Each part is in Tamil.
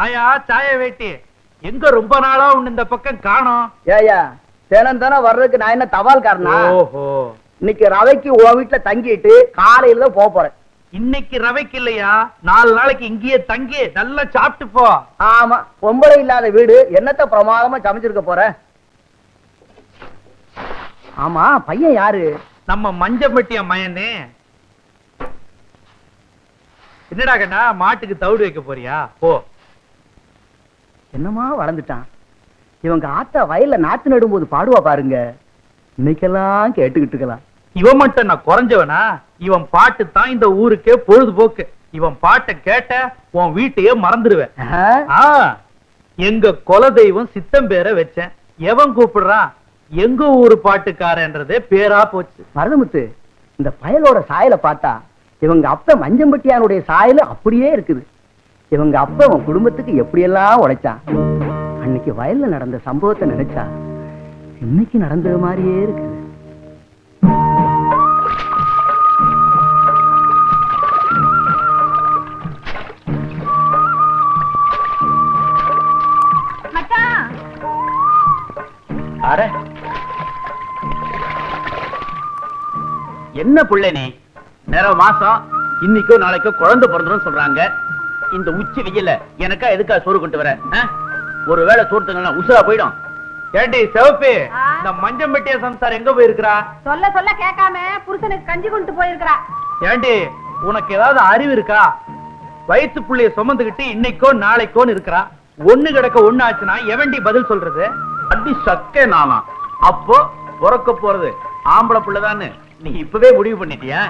வாயா சாய வேட்டி, எங்க ரொம்ப நாளா உன்ன இந்த பக்கம் காணோம்? ஏயா தினம் தினம் வர்றதுக்கு நான் என்ன தபால்காரனா? ஓஹோ, இன்னைக்கு ரவைக்கு உன் வீட்டுல தங்கிட்டு காலையில தான் போக போறேன். இன்னைக்கு ரவைக்கு இல்லையா, 4 நாளைக்கு இங்கேயே தங்கி நல்லா சாப்பிட்டு போ. ஆமா, பொம்பளை இல்லாத வீடு என்னத்த பிரமாதமா சமைச்சிருக்க போற? ஆமா, பையன் யாரு? நம்ம மஞ்சம்பட்டிய மயனே. என்னடா கண்ணா, மாட்டுக்கு தவிடு வைக்க போறியா? போ. என்னமா வளர்ந்துட்டான். இவங்க ஆத்தா வயல்ல நாத்து நடும்போது பாடுவா பாருங்க, இன்னைக்கெல்லாம் கேட்டுக்கிட்டு இருக்கலாம். இவன் மட்டும் நான் குறைஞ்சவனா? இவன் பாட்டு தான் இந்த ஊருக்கே பொழுதுபோக்கு. இவன் பாட்டை கேட்ட உன் வீட்டையே மறந்துடுவேன். எங்க குலதெய்வம் சித்தம் பேரை வச்சேன். எவன் கூப்பிடுறான்? எங்க ஊரு பாட்டுக்காரன்றதே பேரா போச்சு. மருதமுத்து, இந்த பயலோட சாயலை பார்த்தா இவங்க அப்ப மஞ்சம்பட்டியானுடைய சாயல் அப்படியே இருக்குது. இவங்க அப்ப உன் குடும்பத்துக்கு எப்படியெல்லாம் உழைச்சான். அன்னைக்கு வயல்ல நடந்த சம்பவத்தை நினைச்சா இன்னைக்கு நடந்தது மாதிரியே இருக்குது. என்ன புள்ள நீ? நேர மாசம், இன்னைக்கோ நாளைக்கோ குழந்தை பிறந்துரும் சொல்றாங்க. இந்த உச்சி வெயில்ல எனக்கா எதுக்கா சோறு கொண்டு வர? ஒருவேளை சோறு தங்கன்னா உசுரா போயிடும். ஏண்டி சிவப்பு, இந்த மஞ்சம்பட்டிய சம்சார் எங்க போயிருக்கிறா? சொல்ல சொல்ல கேட்காம புருஷனுக்கு கஞ்சி கொண்டு போயிருக்கிறா. ஏண்டி, உனக்கு ஏதாவது அறிவு இருக்கா? வயிற்று புள்ளைய சுமந்துகிட்டு இன்னைக்கோ நாளைக்கோன்னு இருக்கிறா. ஒண்ணு கிடக்க ஒண்ணு ஆச்சுன்னா எவன்டி பதில் சொல்றது? அடி சக்கே நானா? அப்போ பிறக்க போறது ஆம்பளை புள்ளதான்னு நீ இப்பவே முடிவு பண்ணிட்டியா?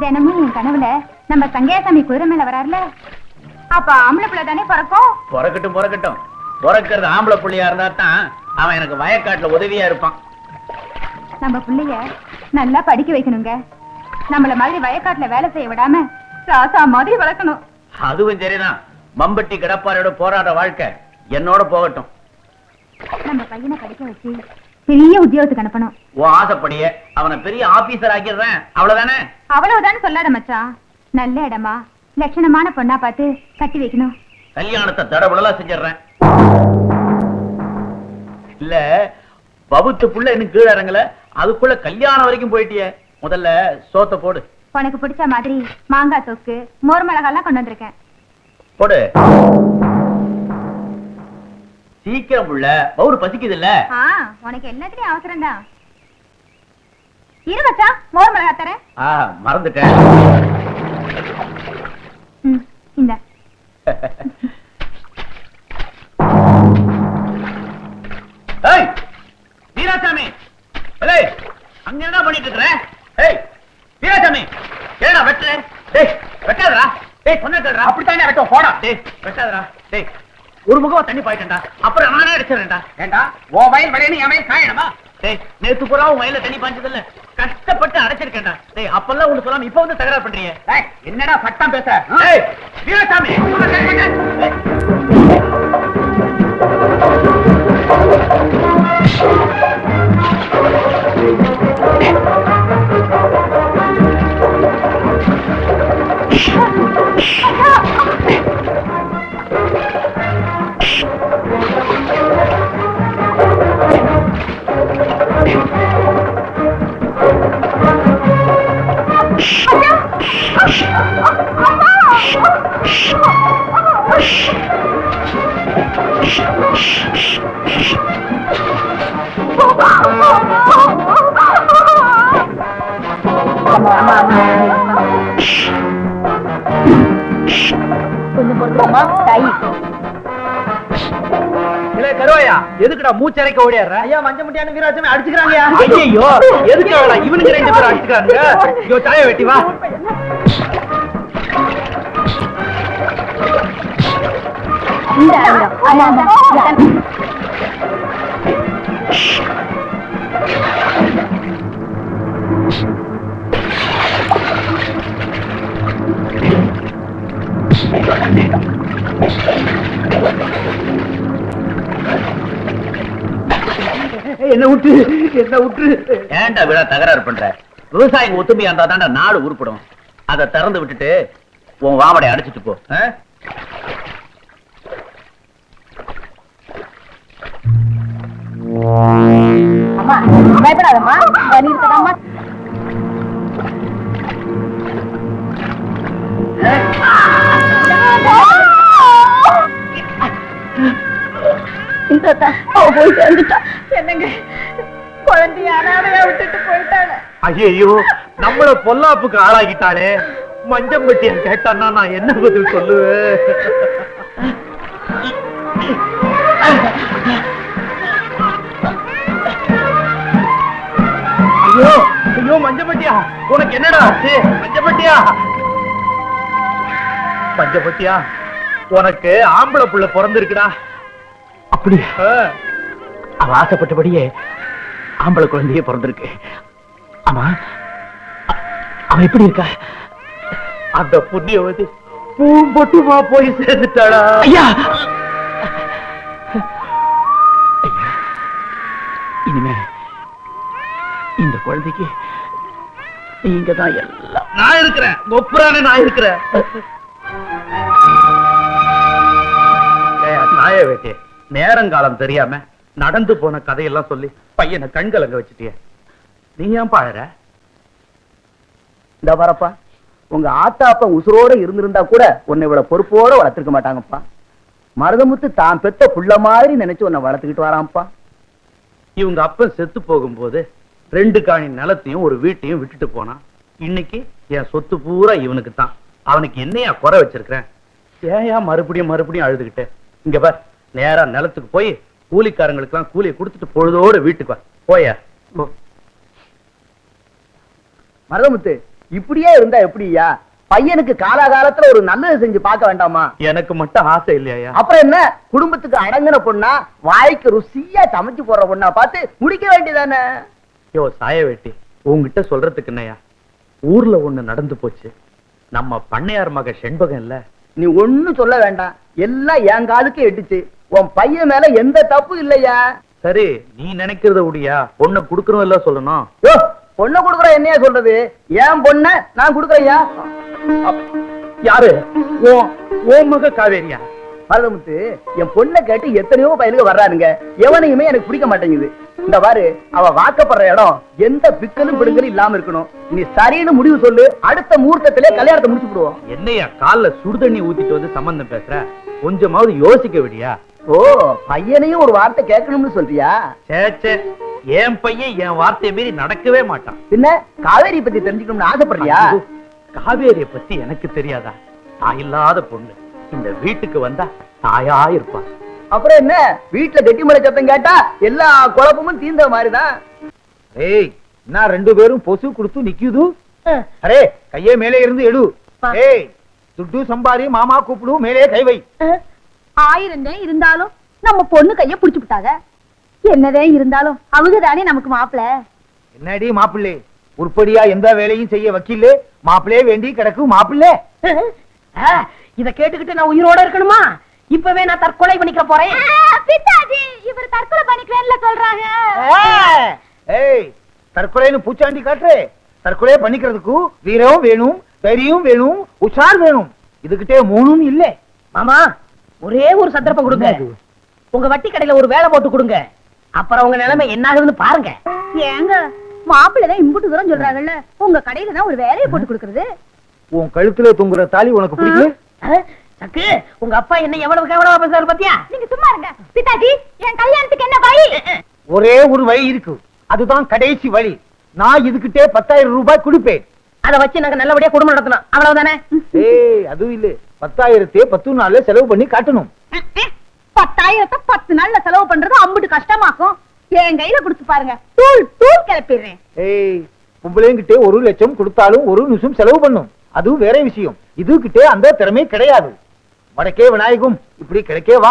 தினமும் என் கனவுல நம்ம சங்கேசாமி குதிரை மேல வராருல, அப்ப ஆம்பளை பிள்ளை தானே பிறக்கும். பிறக்கட்டும் பிறக்கட்டும். பிறக்கிறது ஆம்பளை புள்ளையா இருந்தா தான் அவன் எனக்கு வயக்காட்டுல உதவியா இருப்பான். நம்ம பிள்ளைய நல்லா படிக்க வைக்கணுங்க. நம்மள மாதிரி வயக்காட்டுல வேலை செய்ய விடாம ராசா மாதிரி வளர்க்கணும். அதுவும் சரிதான். மம்பட்டி கடப்பாரோட போராட வாழ்க்கை என்னோட போகட்டும். நம்ம பையனை படிக்க வச்சு பெரிய உத்தியோகத்துக்கு அனுப்பணும். உன் ஆசைப்படியே அவனை பெரிய ஆபீசர் ஆக்கிடுறேன், அவ்வளவுதானே? அவ்வளவுதான் சொல்லாத மச்சான். நல்ல இடமா லட்சணமான பொண்ணா பார்த்து கட்டி வைக்கணும். கல்யாணத்தை தடபுடலா செஞ்சிடறேன். இல்ல பவுத்து புள்ள இன்னும் கீழே இறங்கல, அதுக்குள்ள கல்யாணம் வரைக்கும் போயிட்டியே. முதல்ல சோத்த போடு. உனக்கு பிடிச்ச மாதிரி மாங்காய் தொக்கு, மோர் மிளகாலாம் கொண்டு வந்திருக்கேன். போடு சீக்கிரம் புள்ள, பவுரு பசிக்குது இல்ல? உனக்கு எல்லாத்துலயும் அவசரம் தான். இரு மச்சான், மோர் மிளகா தரேன். மறந்துட்டேன். இந்த வீராசாமி, அங்க என்ன பண்ணிட்டு இருக்கிற? வீராசாமி, ஏடா வெட்டுற? வெட்டாதரா? சொன்னா அப்படித்தானே வெட்டும். போடா. வெட்டாதரா. ஒரு முகமா தண்ணி பாயிட்டா, அப்புறம் நானே அடிச்சிடறேன்டா. ஏண்டா உன் வயல் வரையணும் என் வயல் காயணுமா? நேத்து பூரா உன் வயல தண்ணி பாய்ச்சது இல்ல, கஷ்டப்பட்டு அடைச்சிருக்கேன்டா. அப்பெல்லாம் ஒண்ணு சொல்லாம இப்ப வந்து தகராறு பண்றீங்க. என்னடா சட்டம் பேச? வீராசாமி, கொஞ்சம் பொறுத்துக்கோமா தாய். கருவாயா, எதுக்குடா மூச்சரைக்க ஓடியாடுற? ஐயா, மஞ்சம்பட்டியான வீராசாமி அடிச்சுக்கிறாங்க. ஐயோ, எதுக்கு இவனுக்கு 2 பேரும் அடிச்சுக்கிறாங்க? ஐயோ, சாய வெட்டி வா. என்ன விட்டு என்ன விட்டு ஏன்டா விழா தகராறு பண்ற? விவசாயிங்க ஒத்துமையா இருந்தா தாண்டா நாடு உருப்படும். அதை திறந்து விட்டுட்டு உன் வாமடை அடிச்சிட்டு போ. அம்மா பயப்படாதம்மா, நீ இருக்கதாம்மா. என்னங்க குழந்தைய அனாதையா விட்டுட்டு போயிட்டானே. ஐயோ, நம்மள பொல்லாப்புக்கு ஆளாகிட்டாளே. மஞ்சம்பட்டியை கேட்டான்னா நான் என்ன பதில் சொல்லுவேன்? ஐயோ ஐயோ, மஞ்சப்பட்டியா, உனக்கு என்னடா ஆச்சு? மஞ்சப்பட்டியா, மஞ்சப்பட்டியா, உனக்கு ஆம்பளை புள்ள பிறந்திருக்குடா. அப்படியா? அவ ஆசைப்பட்டபடியே ஆம்பளை குழந்தையே பிறந்திருக்கு. ஆமா, அவன் எப்படி இருக்கா? அந்த புண்ணியவதி பூம்பொட்டுமா போய் சேர்ந்துட்டாளா? ஐயா, இனிமே இந்த குழந்தைக்கு நீங்க தான் எல்லாம். நான் இருக்கிறேன், ஒப்புறானே நான் இருக்கிறேன். நாய வேட்டே, நேரங்காலம் தெரியாம நடந்து போன கதையெல்லாம் சொல்லி பையனை கண்கலங்க வச்சுட்டிய. நீ ஏன் பாழற? இந்த வரப்பா, உங்க ஆத்தா அப்பா உசுரோட இருந்திருந்தா கூட உன்னை இவ்வளவு பொறுப்போட வளர்த்திருக்க மாட்டாங்கப்பா. மருதமுத்து தான் பெத்த புள்ள மாதிரி நினைச்சு உன்னை வளர்த்துக்கிட்டு வரான்ப்பா. இவங்க அப்பன் செத்து போகும்போது 2 காணி நிலத்தையும் ஒரு வீட்டையும் விட்டுட்டு போனான். இன்னைக்கு என் சொத்து பூரா இவனுக்கு தான். அவனுக்கு என்னையா குறை வச்சிருக்கிறேன்? ஏயா மறுபடியும் மறுபடியும் அழுதுகிட்டேன்? இங்க பார், நேரா நிலத்துக்கு போய் கூலிக்காரங்களுக்கு எல்லாம் கூலியை கொடுத்துட்டு பொழுதோட வீட்டுக்கு வா. போயா போ. மருதமுத்து, இப்படியே இருந்தா எப்படியா? பையனுக்கு காலாகாலத்துல ஒரு நல்லது செஞ்சு பார்க்க வேண்டாமா? எனக்கு மட்டும் ஆசை இல்லையா? அப்புறம் என்ன, குடும்பத்துக்கு அடங்கின பொண்ணா, வாய்க்கு ருசியா சமைச்சு போடுற பொண்ணா பார்த்து முடிக்க வேண்டியதானே? யோ சாய வேட்டி, உங்ககிட்ட சொல்றதுக்கு என்னையா? ஊர்ல ஒண்ணு நடந்து போச்சு. நம்ம பண்ணையார் மக செண்பகம் இல்ல. நீ ஒண்ணு சொல்ல வேண்டாம், எல்லாம் என் காலுக்கு எட்டுச்சு. உன் பையன் மேல எந்த தப்பு இல்லையா? சரி, நீ நினைக்கிறத உடியா? பொண்ணை குடுக்கறோம் இல்ல சொல்லணும். யோ, பொண்ணை கொடுக்குற என்னையா சொல்றது? ஏன் பொண்ண நான் கொடுக்குறையா? யாரு? ஓ மக காவேரியா? மருதமுத்து, என் பொண்ணை கேட்டு எத்தனையோ பயிலுக்கு வர்றாருங்க. எவனையுமே எனக்கு பிடிக்க மாட்டேங்குது. இந்த பாரு, அவ வாக்கப்படுற இடம் எந்த பிக்கலும் பிடுங்கலும் இல்லாம இருக்கணும். நீ சரின்னு முடிவு சொல்லு, அடுத்த முகூர்த்தத்திலே கல்யாணத்தை முடிச்சு விடுவோம். என்னையா கால்ல சுடுதண்ணி ஊத்திட்டு வந்து சம்பந்தம் பேசுற? கொஞ்சமாவது யோசிக்க விடியா? ஓ, பையனையும் ஒரு வார்த்தை கேட்கணும்னு சொல்றியா? சேச்சே, என் பையன் என் வார்த்தையை மீறி நடக்கவே மாட்டான். பின்ன காவேரி பத்தி தெரிஞ்சுக்கணும்னு ஆசைப்படுறியா? காவேரிய பத்தி எனக்கு தெரியாதா? தாயில்லாத பொண்ணு இந்த வீட்டுக்கு வந்தா தாயா இருப்பா. அப்புறம் என்ன, வீட்டுல கெட்டிமலை சத்தம் கேட்டா எல்லா குழப்பமும் தீர்ந்த மாதிரிதான். ஏய், நான் 2 பேரும் பொசு கொடுத்து நிக்குது. அரே, கையே மேலே இருந்து எடு. ஏய், துட்டு சம்பாரி, மாமா கூப்பிடு, மேலே கை வை. 1000 இருந்தாலும் நம்ம பொண்ணு கைய புடிச்சு விட்டாங்க. என்னதே இருந்தாலும் அவங்க தானே நமக்கு மாப்பிள்ள. என்னடி மாப்பிள்ளை, உருப்படியா எந்த வேலையும் செய்ய வக்கீல் மாப்பிள்ளையே வேண்டி கிடக்கு மாப்பிள்ளை. இத கேட்டுக்கிட்டு நான் உயிரோட இருக்கணுமா? இப்பவே நான் தற்கொலை பண்ணிக்க போறேன். பிதாஜி, இவர் தற்கொலை பண்ணிக்கிறேன்னு சொல்றாங்க. ஏய், தற்கொலைன்னு பூச்சாண்டி காட்டுறே. தற்கொலை பண்ணிக்கிறதுக்கு வீரம் வேணும், தைரியம் வேணும், உஷார் வேணும். இதுகிட்டே 3ம் இல்ல. மாமா, ஒரே ஒரு சந்தர்ப்பம் கொடுங்க. உங்க வட்டி கடையில ஒரு வேலை போட்டு கொடுங்க. அப்புறம் உங்க நிலைமை என்ன ஆகுதுன்னு பாருங்க. ஏங்க, மாப்பிள்ளதான் இம்புட்டு தூரம் சொல்றாங்கல்ல, உங்க கடையில தான் ஒரு வேலையை போட்டு கொடுக்கறது. உன் கழுத்துல தொங்குற தாலி உனக்கு பிடிக்கல? சக்கு, உங்க அப்பா என்ன எவ்வளவு கேவலமா பேசுறாரு பாத்தியா? நீங்க சும்மா இருங்க. பிதாஜி, என் கல்யாணத்துக்கு என்ன வழி? ஒரே ஒரு வழி இருக்கு, அதுதான் கடைசி வழி. நான் இதுகிட்டே 10,000 ரூபாய் கொடுப்பேன். அதை வச்சு நாங்க நல்லபடியா குடும்பம் நடத்தணும், அவ்வளவுதானே? ஏய், அதுவும் இல்ல, 10,000 10 நாள்ல செலவு பண்ணி காட்டணும். 10,000 10 நாள்ல செலவு பண்றது அம்புட்டு கஷ்டமாக்கும். என் கையில கொடுத்து பாருங்க, தூள் தூள் கிளப்பிடுறேன். ஏய், உங்களைங்கிட்டே 1 லட்சம் கொடுத்தாலும் 1 நிமிஷம் செலவு பண்ணும். அதுவும் வேற விஷயம். இதுகிட்டே அந்த திறமை கிடையாது. வடக்கே விநாயகம், இப்படி கிடைக்கே வா.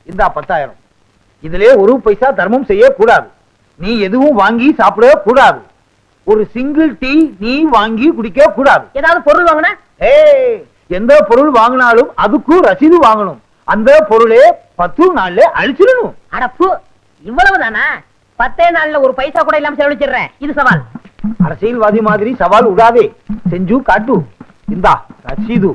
இந்த 10,000 இதிலே 1 பைசா தர்மம் செய்ய கூடாது. நீ எதுவும் வாங்கி சாப்பிட கூடாது. ஒரு சிங்கிள் டீ நீ வாங்கி குடிக்க கூடாது. ஏதாவது பொருள் வாங்கினா? ஏய், எந்த பொருள் வாங்கினாலும் அதுக்கு ரசீது வாங்கணும். அந்த பொருளே 10 நாள்ல அழிச்சிடணும். அடப்பு, இவ்வளவுதானா? 10 நாள்ல 1 பைசா கூட இல்லாம செலவழிச்சிடுறேன். இது சவால். அரசியல்வாதி மாதிரி சவால் விடாதே, செஞ்சு காட்டு. இந்தா ரசீது.